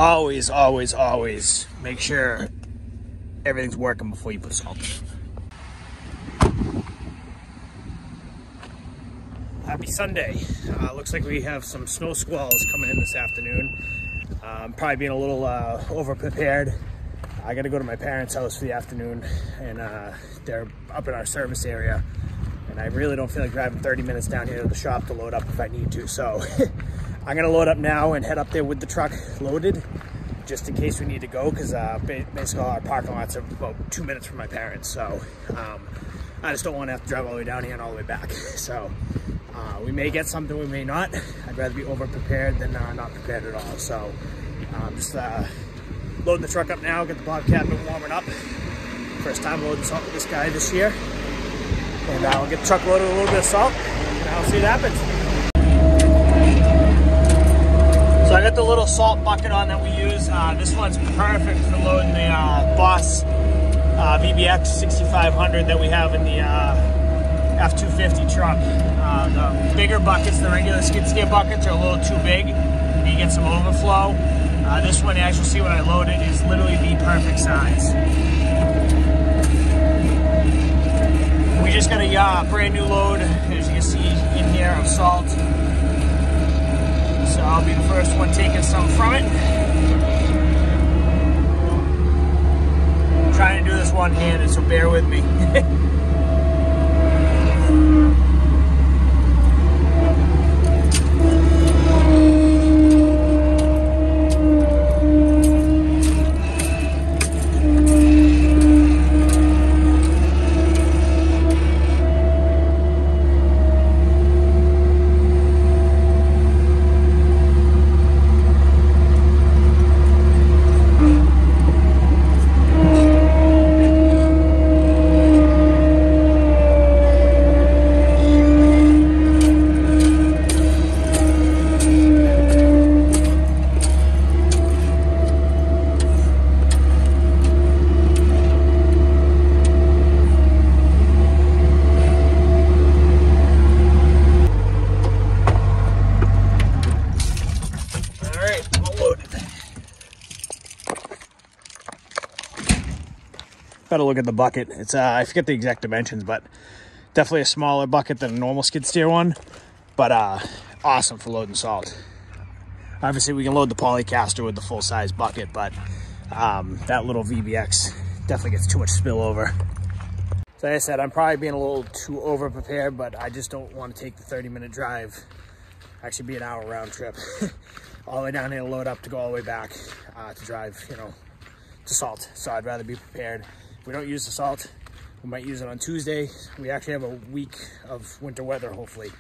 always, always, always make sure everything's working before you put salt in. Happy Sunday. Looks like we have some snow squalls coming in this afternoon. Probably being a little over-prepared. I gotta go to my parents' house for the afternoon, and they're up in our service area. And I really don't feel like driving 30 minutes down here to the shop to load up if I need to. So I'm gonna load up now and head up there with the truck loaded, just in case we need to go, because basically all our parking lots are about 2 minutes from my parents. So I just don't want to have to drive all the way down here and all the way back. So we may get something, we may not. I'd rather be over-prepared than not prepared at all. So just loading the truck up now, get the Bobcat been warming up. First time loading salt with this guy this year. And I'll get the truck loaded with a little bit of salt, and I'll see what happens. So I got the little salt bucket on that we use. This one's perfect for loading the Boss VBX 6500 that we have in the F250 truck. The bigger buckets, the regular skid steer buckets, are a little too big. You get some overflow. This one, as you'll see when I load it, is literally the perfect size. We just got a brand new load, as you can see in here, of salt. So I'll be the first one taking some from it. I'm trying to do this one-handed, so bear with me. Better look at the bucket. It's I forget the exact dimensions, but definitely a smaller bucket than a normal skid steer one, but awesome for loading salt. Obviously we can load the polycaster with the full-size bucket, but that little VBX definitely gets too much spillover. So like I said, I'm probably being a little too over-prepared, but I just don't want to take the 30-minute drive. Actually be an hour round trip all the way down here to load up to go all the way back to drive, you know, to salt. So I'd rather be prepared. If we don't use the salt, we might use it on Tuesday. We actually have a week of winter weather, hopefully.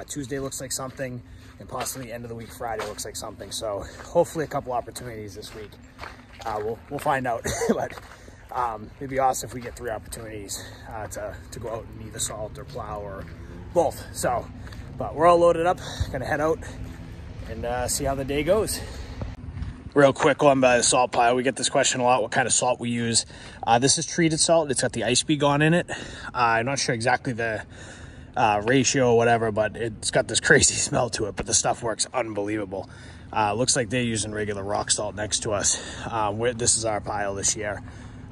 Tuesday looks like something, and possibly end of the week, Friday looks like something. So hopefully a couple opportunities this week. We'll find out, but it'd be awesome if we get 3 opportunities to go out and either salt or plow or both. So, but we're all loaded up, gonna head out and see how the day goes. Real quick, going by the salt pile, we get this question a lot, what kind of salt we use. This is treated salt. It's got the ice gone in it. I'm not sure exactly the ratio or whatever, but it's got this crazy smell to it, but the stuff works unbelievable. Looks like they're using regular rock salt next to us. This is our pile this year.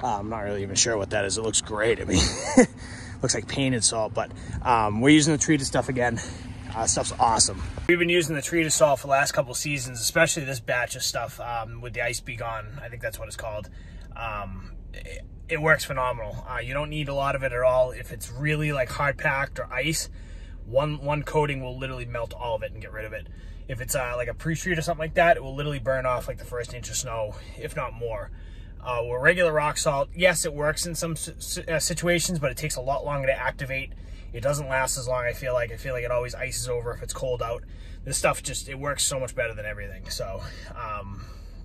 I'm not really even sure what that is. It looks great. I mean, looks like painted salt, but we're using the treated stuff again. Stuff's awesome. We've been using the treated salt for the last couple seasons, especially this batch of stuff with the ice gone. I think that's what it's called. It works phenomenal. You don't need a lot of it at all. If it's really like hard packed or ice, one coating will literally melt all of it and get rid of it. If it's like a pre-treat or something like that, it will literally burn off like the first inch of snow, if not more. With regular rock salt, yes, it works in some situations, but it takes a lot longer to activate. It doesn't last as long, I feel like. It always ices over if it's cold out. This stuff it works so much better than everything. So,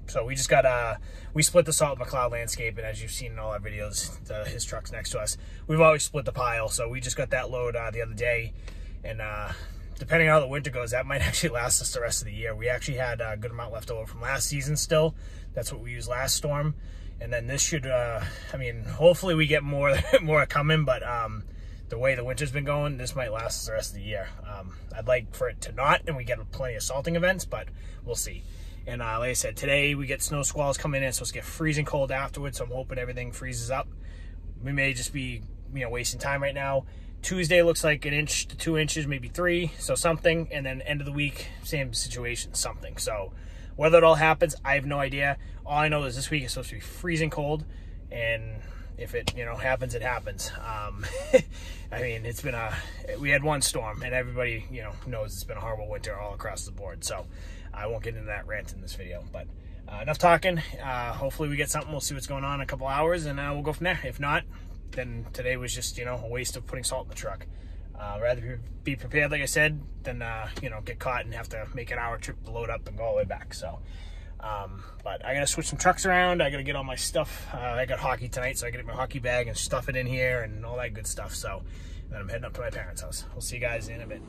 so we just got, we split the salt with McLeod Landscape, and as you've seen in all our videos, his truck's next to us. We've always split the pile, so we just got that load the other day. And depending on how the winter goes, that might actually last us the rest of the year. We actually had a good amount left over from last season still. That's what we used last storm. And then this should, I mean, hopefully we get more coming, but the way the winter's been going, this might last us the rest of the year. I'd like for it to not, and we get plenty of salting events, but we'll see. And like I said, today we get snow squalls coming in. It's supposed to get freezing cold afterwards, so I'm hoping everything freezes up. We may just be, you know, wasting time right now. Tuesday looks like 1 inch to 2 inches, maybe 3, so something. And then end of the week, same situation, something. So whether it all happens, I have no idea. All I know is this week is supposed to be freezing cold, and if it, you know, happens, it happens. I mean, it's been we had one storm, and everybody, you know, knows it's been a horrible winter all across the board. So I won't get into that rant in this video, but enough talking. Hopefully we get something. We'll see what's going on in a couple hours, and we'll go from there. If not, then today was just, you know, a waste of putting salt in the truck. Rather be prepared, like I said, than, you know, get caught and have to make an hour trip to load up and go all the way back. So, but I gotta switch some trucks around. I gotta get all my stuff. I got hockey tonight, so I gotta get my hockey bag and stuff it in here and all that good stuff. So then I'm heading up to my parents' house. We'll see you guys in a bit.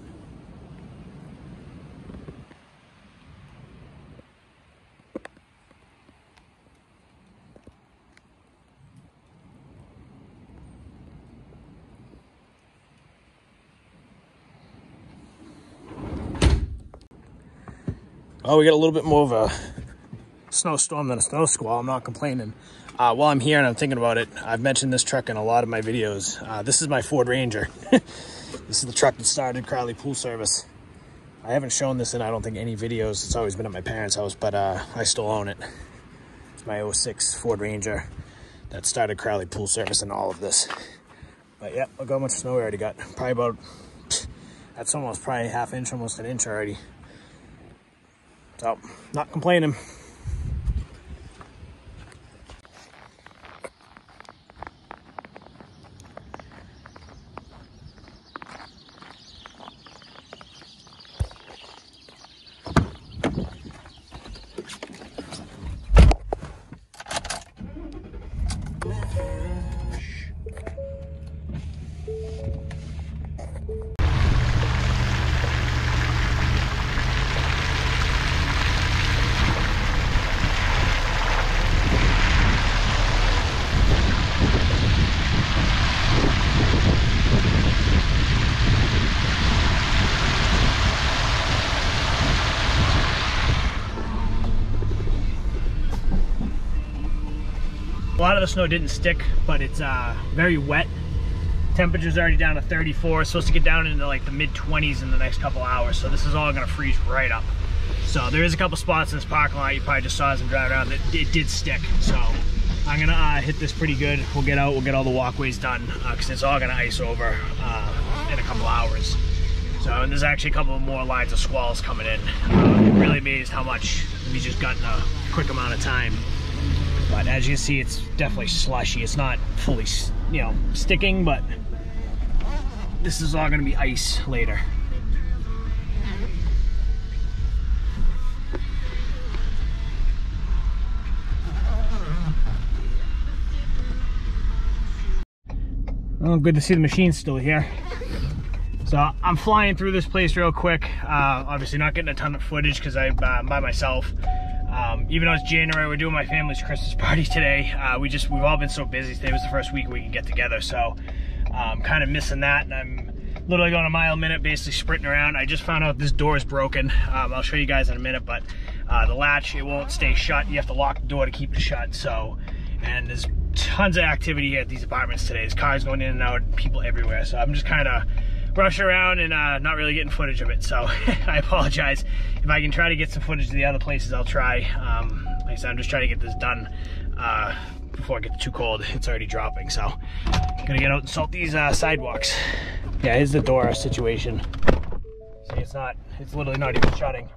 Oh, we got a little bit more of a snowstorm than a snow squall. I'm not complaining. While I'm here and I'm thinking about it, I've mentioned this truck in a lot of my videos. This is my Ford Ranger. This is the truck that started Crowley Pool Service. I haven't shown this in, I don't think, any videos. It's always been at my parents' house, but I still own it. It's my 06 Ford Ranger that started Crowley Pool Service and all of this. But yeah, look how much snow we already got. Probably about, that's almost probably ½ inch, almost 1 inch already. So, not complaining. A lot of the snow didn't stick, but it's very wet. Temperature's already down to 34. It's supposed to get down into like the mid-20s in the next couple hours, so this is all gonna freeze right up. So there is a couple spots in this parking lot you probably just saw as I'm driving around that it did stick. So I'm gonna hit this pretty good. We'll get out, we'll get all the walkways done, because it's all gonna ice over in a couple hours. So, and there's actually a couple more lines of squalls coming in. I'm really amazed how much we just got in a quick amount of time. But as you can see, it's definitely slushy. It's not fully, you know, sticking, but this is all gonna be ice later. Oh, good to see the machine's still here. So I'm flying through this place real quick. Obviously not getting a ton of footage because I'm by myself. Even though it's January, we're doing my family's Christmas party today. We've all been so busy. Today was the first week we can get together, so I'm kind of missing that, and I'm literally going a mile a minute, basically sprinting around. I just found out this door is broken. I'll show you guys in a minute, but the latch, it won't stay shut. You have to lock the door to keep it shut. So, and there's tons of activity here at these apartments today. There's cars going in and out, people everywhere. So I'm just kind of rushing around and not really getting footage of it, so I apologize. If I can try to get some footage of the other places, I'll try. Like I said, I'm just trying to get this done before it gets too cold. It's already dropping, so I'm gonna get out and salt these sidewalks. Yeah, here's the door situation. See, it's literally not even shutting.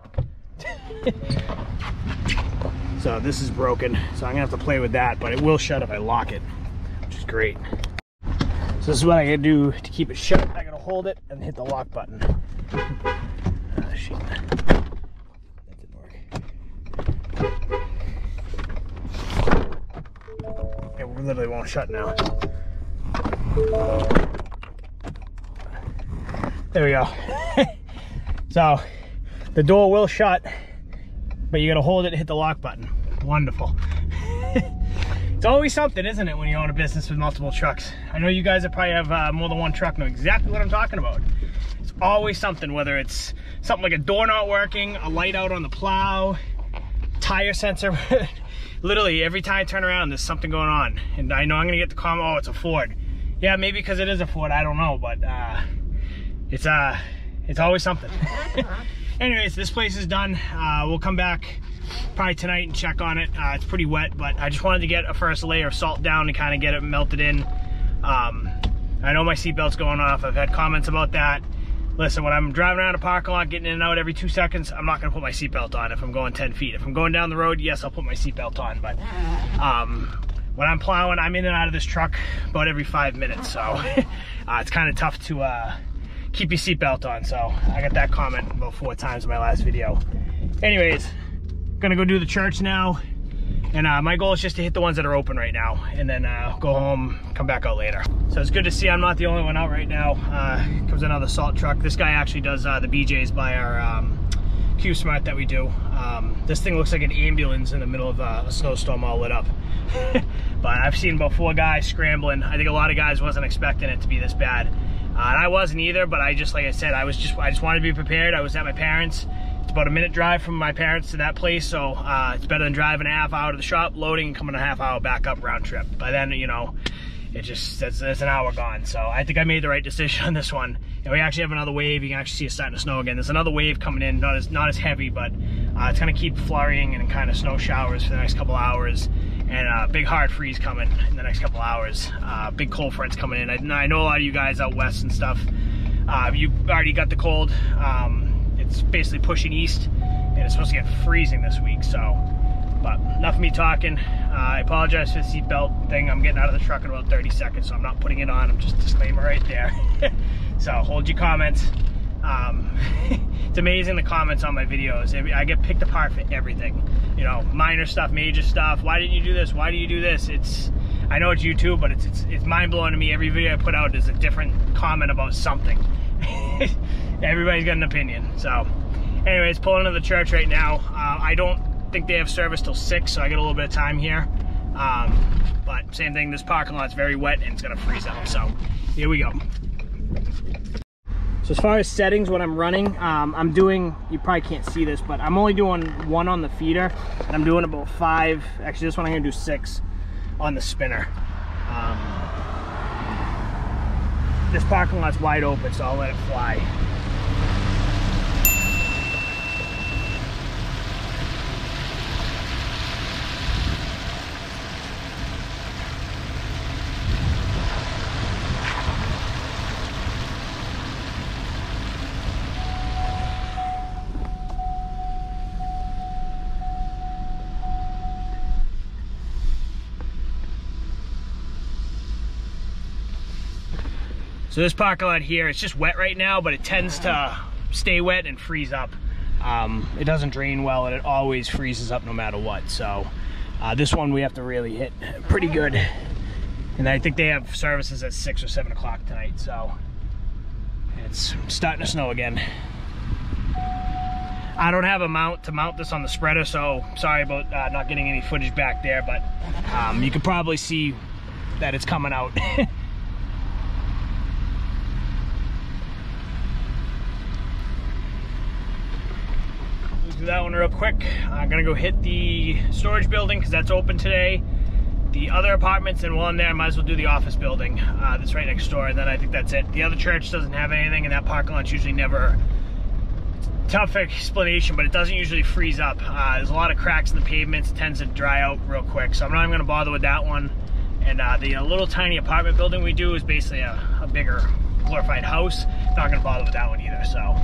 So this is broken, so I'm gonna have to play with that, but it will shut if I lock it, which is great. So this is what I gotta do to keep it shut. I gotta hold it and hit the lock button. Shit. That didn't work. It literally won't shut now. There we go. So the door will shut, but you gotta hold it and hit the lock button. Wonderful. It's always something, isn't it, when you own a business with multiple trucks? I know you guys that probably have more than one truck know exactly what I'm talking about. It's always something, whether it's something like a door not working, a light out on the plow, tire sensor, literally every time I turn around, there's something going on. And I know I'm gonna get the comment, oh, it's a Ford. Yeah, maybe because it is a Ford, I don't know, but it's always something. Anyways, this place is done. We'll come back probably tonight and check on it. It's pretty wet, but I just wanted to get a first layer of salt down and kind of get it melted in. I know my seatbelt's going off. I've had comments about that. Listen, when I'm driving around a parking lot, getting in and out every 2 seconds, I'm not gonna put my seatbelt on if I'm going 10 feet. If I'm going down the road, yes, I'll put my seatbelt on, but when I'm plowing, I'm in and out of this truck about every 5 minutes, so it's kind of tough to keep your seatbelt on. So I got that comment about 4 times in my last video. Anyways, gonna go do the church now, and my goal is just to hit the ones that are open right now, and then go home, come back out later. So it's good to see I'm not the only one out right now. Comes another salt truck. This guy actually does the BJs by our Q-Smart that we do. This thing looks like an ambulance in the middle of a snowstorm all lit up. But I've seen about 4 guys scrambling. I think a lot of guys wasn't expecting it to be this bad. And I wasn't either, but I just, like I said, I just wanted to be prepared. I was at my parents'. It's about a minute drive from my parents to that place, so it's better than driving a half hour to the shop, loading, and coming a half hour back up round trip. By then, you know, it just, it's an hour gone. So I think I made the right decision on this one. And we actually have another wave. You can actually see it starting to snow again. There's another wave coming in, not as heavy, but it's gonna keep flurrying and kind of snow showers for the next couple hours. And big hard freeze coming in the next couple hours. Big cold front's coming in. I know a lot of you guys out west and stuff, you already got the cold. It's basically pushing east, and it's supposed to get freezing this week. So, but enough of me talking. I apologize for the seatbelt thing. I'm getting out of the truck in about 30 seconds, so I'm not putting it on. I'm just disclaimer right there. So hold your comments. It's amazing the comments on my videos. I get picked apart for everything. You know, minor stuff, major stuff. Why didn't you do this? Why do you do this? I know it's YouTube, but it's mind blowing to me. Every video I put out is a different comment about something. Everybody's got an opinion. So anyways, pulling into the church right now. I don't think they have service till 6, so I got a little bit of time here. But same thing, this parking lot's very wet and it's gonna freeze out. So here we go. So as far as settings, what I'm running, I'm doing, you probably can't see this, but I'm only doing 1 on the feeder, and I'm doing about 5, actually this one I'm gonna do 6 on the spinner. This parking lot's wide open, so I'll let it fly. So this parking lot here, it's just wet right now, but it tends to stay wet and freeze up. It doesn't drain well, and it always freezes up no matter what. So this one we have to really hit pretty good. And I think they have services at 6 or 7 o'clock tonight. So it's starting to snow again. I don't have a mount to mount this on the spreader, so sorry about not getting any footage back there, but you can probably see that it's coming out. Do that one real quick. I'm gonna go hit the storage building because that's open today. The other apartments, and while I'm there, I might as well do the office building that's right next door, and then I think that's it. The other church doesn't have anything, and that parking lot's usually never, tough explanation, but it doesn't usually freeze up. There's a lot of cracks in the pavements. It tends to dry out real quick, so I'm not even gonna bother with that one. And the little tiny apartment building we do is basically a bigger glorified house. Not gonna bother with that one either, so.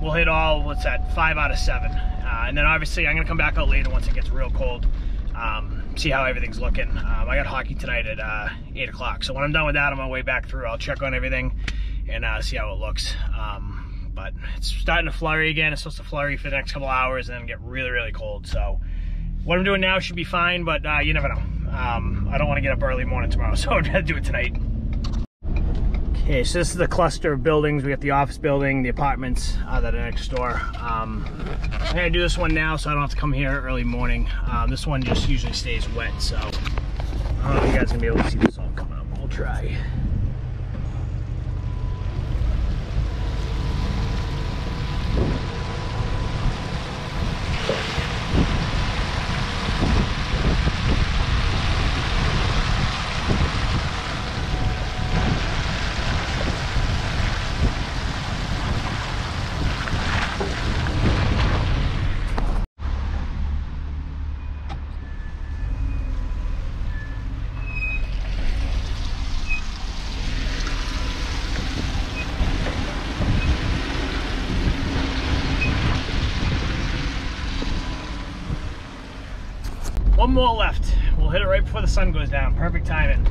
We'll hit all, what's that, 5 out of 7. And then obviously I'm gonna come back out later once it gets real cold, see how everything's looking. I got hockey tonight at 8 o'clock. So when I'm done with that, I'm on my way back through. I'll check on everything and see how it looks. But it's starting to flurry again. It's supposed to flurry for the next couple hours and then get really, really cold. So what I'm doing now should be fine, but you never know. I don't wanna get up early morning tomorrow, so I'd rather do it tonight. Okay, so this is the cluster of buildings. We got the office building, the apartments that are next door. I'm gonna do this one now so I don't have to come here early morning. This one just usually stays wet, so I don't know if you guys are gonna be able to see this all coming up. We'll try. One more left. We'll hit it right before the sun goes down. Perfect timing.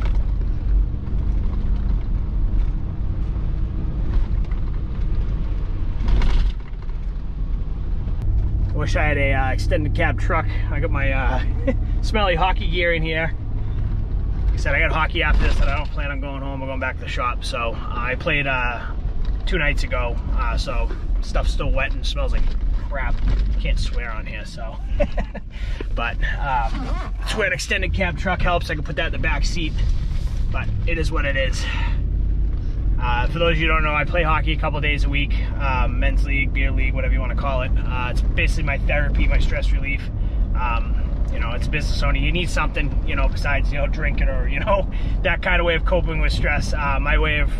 I wish I had a extended cab truck. I got my smelly hockey gear in here. Like I said, I got hockey after this, and I don't plan on going home or going back to the shop. So I played 2 nights ago, so stuff's still wet and smells like crap. Can't swear on here, so. But that's where an extended cab truck helps. I can put that in the back seat, but it is what it is. For those of you who don't know, I play hockey a couple days a week. Men's league, beer league, whatever you want to call it. It's basically my therapy, my stress relief. You know, it's a business owner. You need something, you know, besides, you know, drinking or, you know, that kind of way of coping with stress. My way of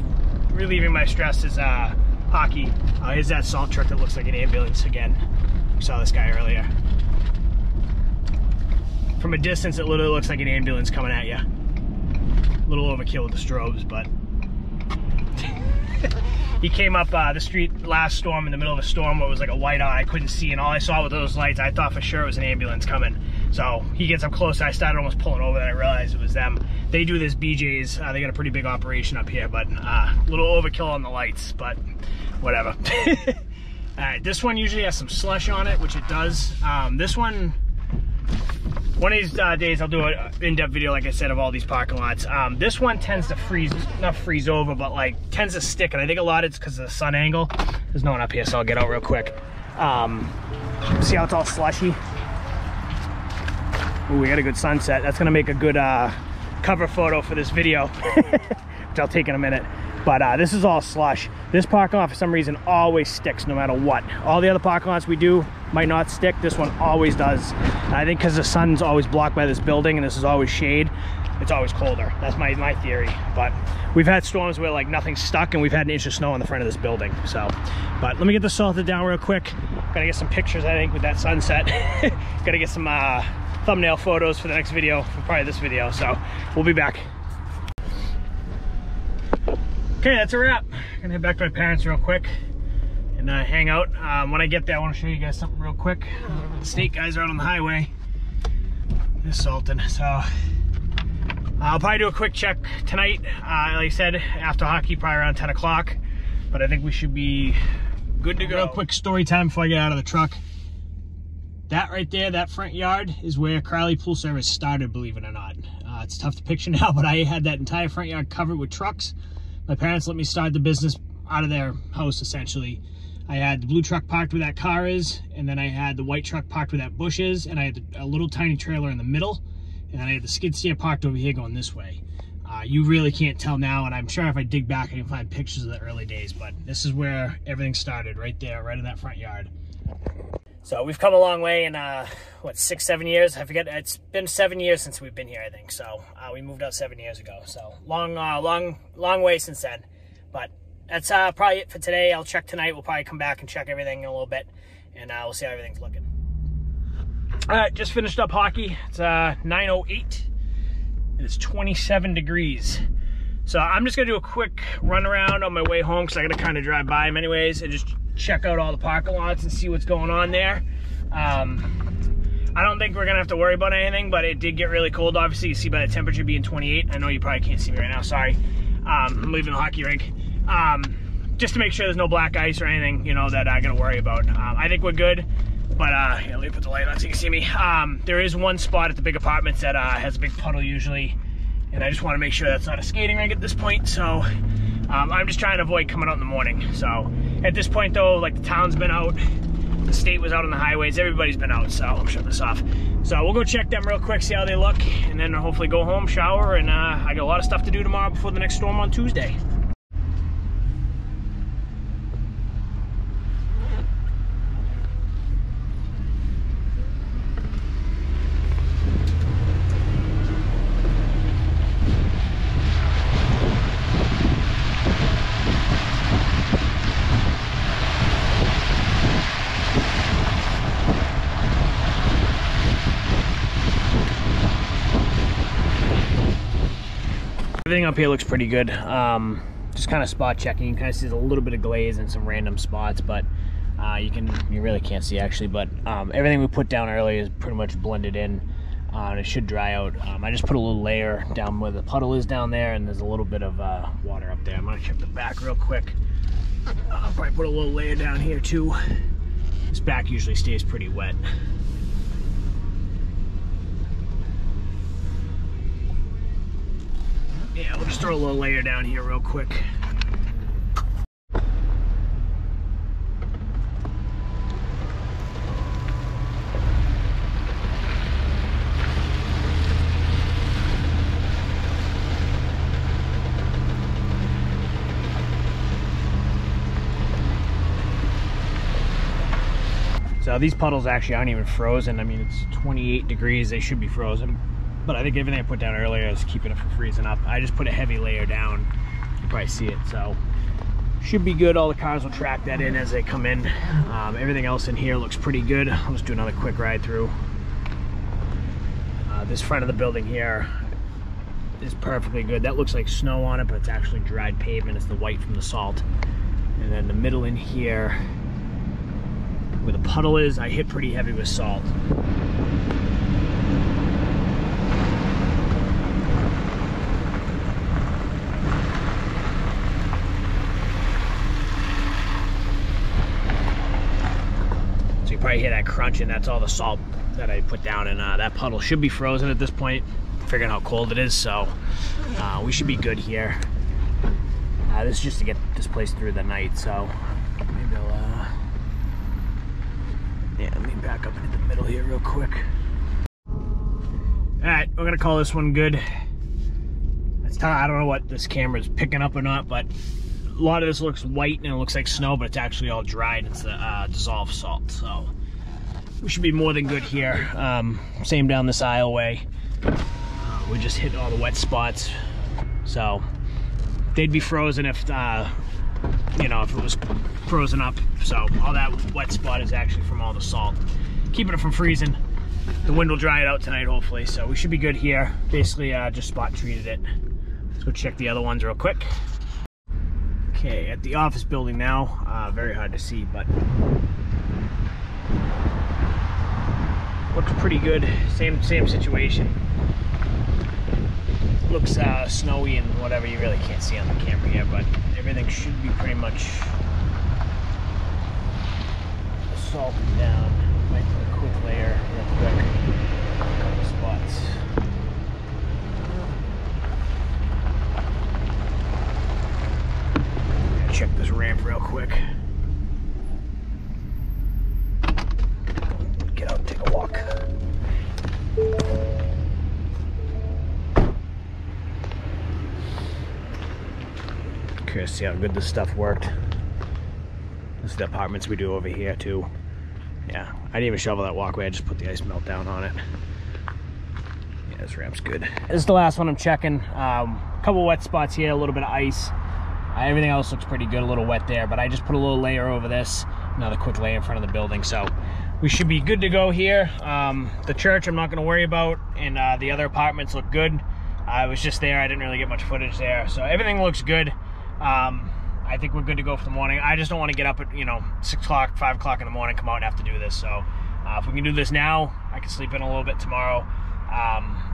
relieving my stress is hockey. Here's that salt truck that looks like an ambulance again. We saw this guy earlier. From a distance, it literally looks like an ambulance coming at you. A little overkill with the strobes, but he came up the street last storm, in the middle of a storm where it was like a white eye. I couldn't see, and all I saw with those lights, I thought for sure it was an ambulance coming. So he gets up close, I started almost pulling over, then I realized it was them. They do this BJ's, they got a pretty big operation up here, but a little overkill on the lights, but whatever. Alright, this one usually has some slush on it, which it does. This one of these days I'll do an in-depth video, like I said, of all these parking lots. This one tends to freeze, not freeze over, but like tends to stick, and I think a lot of it's because of the sun angle. There's no one up here, so I'll get out real quick. See how it's all slushy? Ooh, we got a good sunset. That's gonna make a good cover photo for this video, which I'll take in a minute. But this is all slush. This parking lot, for some reason, always sticks no matter what. All the other parking lots we do might not stick. This one always does. And I think because the sun's always blocked by this building and this is always shade, it's always colder. That's my theory. But we've had storms where like nothing's stuck, and we've had an inch of snow on the front of this building. So, but let me get this salted down real quick. Gotta get some pictures, I think, with that sunset. Gotta get some thumbnail photos for the next video, for probably this video. So we'll be back. Okay, that's a wrap. Gonna head back to my parents real quick and hang out. When I get there, I want to show you guys something real quick. The state guys are out on the highway. They're salting, so I'll probably do a quick check tonight. Like I said, after hockey, probably around 10 o'clock. But I think we should be good to go. Real quick story time before I get out of the truck. That right there, that front yard, is where Crowley Pool Service started, believe it or not. It's tough to picture now, but I had that entire front yard covered with trucks. My parents let me start the business out of their house, essentially. I had the blue truck parked where that car is, and then I had the white truck parked where that bush is, and I had a little tiny trailer in the middle, and then I had the skid steer parked over here going this way. You really can't tell now, and I'm sure if I dig back I can find pictures of the early days, but this is where everything started, right there, right in that front yard. So we've come a long way in, what, 6-7 years? I forget, it's been 7 years since we've been here, I think. So we moved out 7 years ago. So long way since then. But that's probably it for today. I'll check tonight. We'll probably come back and check everything in a little bit, and we'll see how everything's looking. All right, just finished up hockey. It's 9:08, and it's 27 degrees. So I'm just gonna do a quick run around on my way home, because I gotta kind of drive by them anyways, and just check out all the parking lots and see what's going on there. I don't think we're gonna have to worry about anything, but it did get really cold. Obviously, you see by the temperature being 28. I know you probably can't see me right now, sorry. I'm leaving the hockey rink. Just to make sure there's no black ice or anything, you know, that I gotta worry about. I think we're good, but yeah, let me put the light on so you can see me. There is one spot at the big apartments that has a big puddle usually, and I just wanna make sure that's not a skating rink at this point, so I'm just trying to avoid coming out in the morning. So at this point though, like the town's been out, the state was out on the highways, everybody's been out, so I'm shutting this off. So we'll go check them real quick, see how they look, and then hopefully go home, shower, and I got a lot of stuff to do tomorrow before the next storm on Tuesday. Everything up here looks pretty good. Just kind of spot checking. You can kind of see a little bit of glaze in some random spots, but you really can't see actually. But everything we put down earlier is pretty much blended in. and it should dry out. I just put a little layer down where the puddle is down there, and there's a little bit of water up there. I'm gonna check the back real quick. I'll probably put a little layer down here too. This back usually stays pretty wet. Yeah, we'll just throw a little layer down here real quick. So these puddles actually aren't even frozen. I mean, it's 28 degrees, they should be frozen. But I think everything I put down earlier is keeping it from freezing up. I just put a heavy layer down. You can probably see it, so should be good. All the cars will track that in as they come in. Everything else in here looks pretty good. I'll just do another quick ride through. This front of the building here is perfectly good. That looks like snow on it, but it's actually dried pavement. It's the white from the salt. And then the middle in here, where the puddle is, I hit pretty heavy with salt. Probably hear that crunch, and that's all the salt that I put down, and that puddle should be frozen at this point, figuring how cold it is, so we should be good here. This is just to get this place through the night, so maybe I'll yeah, let me back up into the middle here real quick. Alright, we're gonna call this one good. I don't know what this camera's picking up or not, but a lot of this looks white and it looks like snow, but it's actually all dried. It's the dissolved salt, so we should be more than good here. Same down this aisleway. We just hit all the wet spots, so they'd be frozen if you know, if it was frozen up. So all that wet spot is actually from all the salt, keeping it from freezing. The wind will dry it out tonight, hopefully, so we should be good here. Basically, just spot treated it. Let's go check the other ones real quick. Okay, at the office building now, very hard to see, but looks pretty good. Same situation. Looks snowy and whatever. You really can't see on the camera here, but everything should be pretty much salted down. Might put a quick layer real quick. A couple spots. Check this ramp real quick. Get out and take a walk. Curious to see how good this stuff worked. This is the apartments we do over here too. Yeah, I didn't even shovel that walkway, I just put the ice melt down on it. Yeah, this ramp's good. This is the last one I'm checking. Couple wet spots here, a little bit of ice. Everything else looks pretty good, a little wet there, but I just put a little layer over this, another quick layer in front of the building, so we should be good to go here. The church I'm not going to worry about, and the other apartments look good. I was just there, I didn't really get much footage there, so everything looks good. I think we're good to go for the morning. I just don't want to get up at, you know, 6 o'clock, 5 o'clock in the morning, come out and have to do this, so if we can do this now, I can sleep in a little bit tomorrow.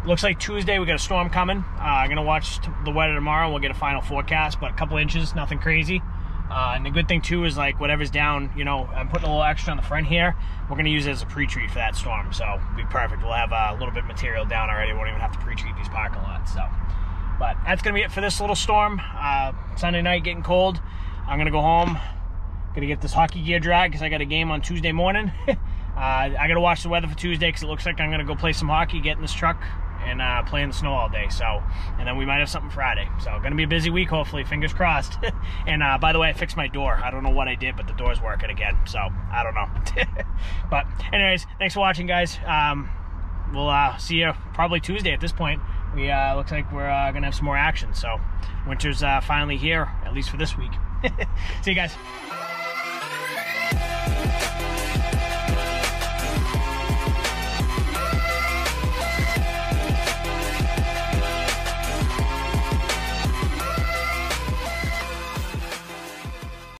Looks like Tuesday we got a storm coming. I'm gonna watch the weather tomorrow. We'll get a final forecast, but a couple inches, nothing crazy. And the good thing too is, like, whatever's down, you know, I'm putting a little extra on the front here. We're gonna use it as a pre-treat for that storm, so it'll be perfect. We'll have a little bit of material down already. We won't even have to pre-treat these parking lots. So, but that's gonna be it for this little storm. Sunday night getting cold. I'm gonna go home. Gonna get this hockey gear dry because I got a game on Tuesday morning. I gotta watch the weather for Tuesday because it looks like I'm gonna go play some hockey, get in this truck, and play in the snow all day. So, and then we might have something Friday. So, gonna be a busy week, hopefully, fingers crossed. And by the way, I fixed my door. I don't know what I did, but the door's working again. So, I don't know. But anyways, thanks for watching, guys. We'll see you probably Tuesday at this point. We looks like we're gonna have some more action. So, winter's finally here, at least for this week. See you guys.